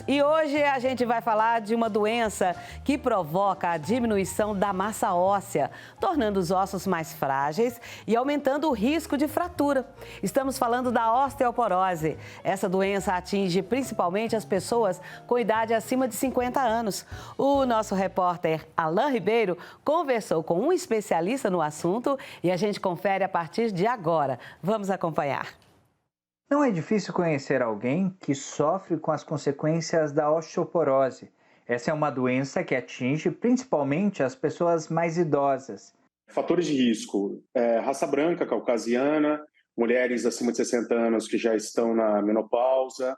E hoje a gente vai falar de uma doença que provoca a diminuição da massa óssea, tornando os ossos mais frágeis e aumentando o risco de fratura. Estamos falando da osteoporose. Essa doença atinge principalmente as pessoas com idade acima de 50 anos. O nosso repórter Alain Ribeiro conversou com um especialista no assunto e a gente confere a partir de agora. Vamos acompanhar. Não é difícil conhecer alguém que sofre com as consequências da osteoporose. Essa é uma doença que atinge principalmente as pessoas mais idosas. Fatores de risco: raça branca, caucasiana, mulheres acima de 60 anos que já estão na menopausa,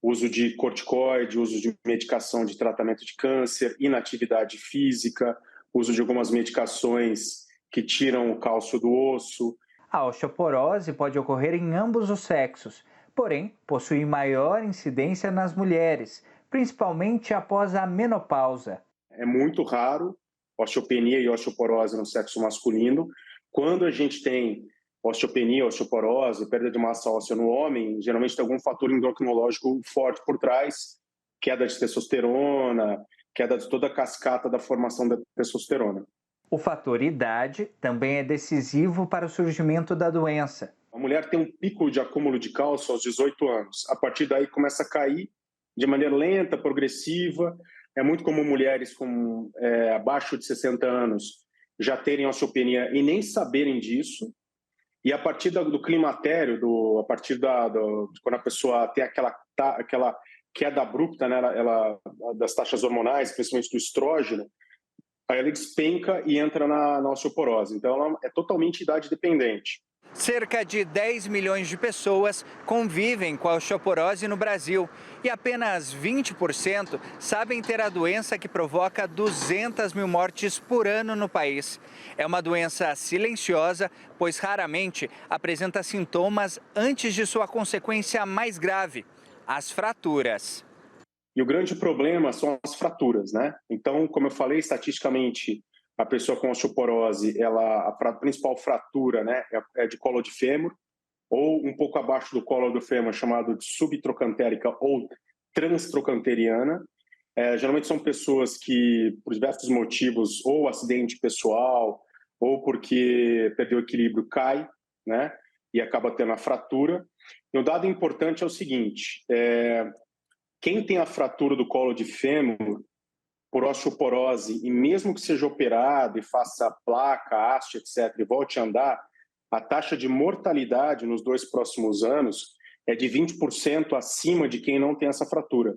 uso de corticoide, uso de medicação de tratamento de câncer, inatividade física, uso de algumas medicações que tiram o cálcio do osso. A osteoporose pode ocorrer em ambos os sexos, porém possui maior incidência nas mulheres, principalmente após a menopausa. É muito raro osteopenia e osteoporose no sexo masculino. Quando a gente tem osteopenia, osteoporose, perda de massa óssea no homem, geralmente tem algum fator endocrinológico forte por trás, queda de testosterona, queda de toda a cascata da formação da testosterona. O fator idade também é decisivo para o surgimento da doença. A mulher tem um pico de acúmulo de cálcio aos 18 anos. A partir daí começa a cair de maneira lenta, progressiva. É muito comum mulheres abaixo de 60 anos já terem osteopenia e nem saberem disso. E a partir do climatério, a partir de quando a pessoa tem aquela queda abrupta, né, das taxas hormonais, principalmente do estrógeno, aí ela despenca e entra na osteoporose. Então, ela é totalmente idade dependente. Cerca de 10 milhões de pessoas convivem com a osteoporose no Brasil e apenas 20% sabem ter a doença que provoca 200 mil mortes por ano no país. É uma doença silenciosa, pois raramente apresenta sintomas antes de sua consequência mais grave, as fraturas. E o grande problema são as fraturas, né? Então, como eu falei, estatisticamente, a pessoa com osteoporose, a principal fratura, né, é de colo de fêmur, ou um pouco abaixo do colo do fêmur, chamado de subtrocantérica ou transtrochanteriana. Geralmente são pessoas que, por diversos motivos, ou acidente pessoal, ou porque perdeu o equilíbrio, cai, né, e acaba tendo a fratura. E um dado importante é o seguinte: quem tem a fratura do colo de fêmur por osteoporose, e mesmo que seja operado e faça placa, haste, etc., e volte a andar, a taxa de mortalidade nos 2 próximos anos é de 20% acima de quem não tem essa fratura.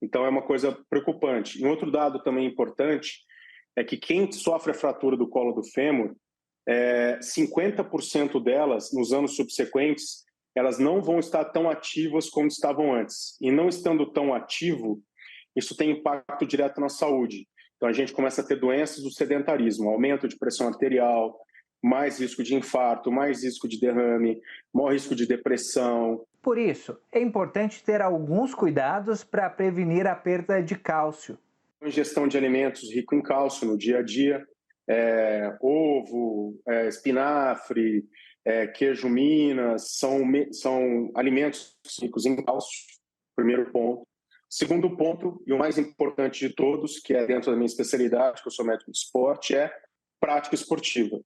Então, é uma coisa preocupante. E um outro dado também importante é que quem sofre a fratura do colo do fêmur, 50% delas, nos anos subsequentes, elas não vão estar tão ativas como estavam antes. E não estando tão ativo, isso tem impacto direto na saúde. Então, a gente começa a ter doenças do sedentarismo, aumento de pressão arterial, mais risco de infarto, mais risco de derrame, maior risco de depressão. Por isso, é importante ter alguns cuidados para prevenir a perda de cálcio. Ingestão de alimentos ricos em cálcio no dia a dia, ovo, espinafre, queijo Minas, são alimentos ricos em cálcio, primeiro ponto. Segundo ponto, e o mais importante de todos, que é dentro da minha especialidade, que eu sou médico de esporte, é prática esportiva.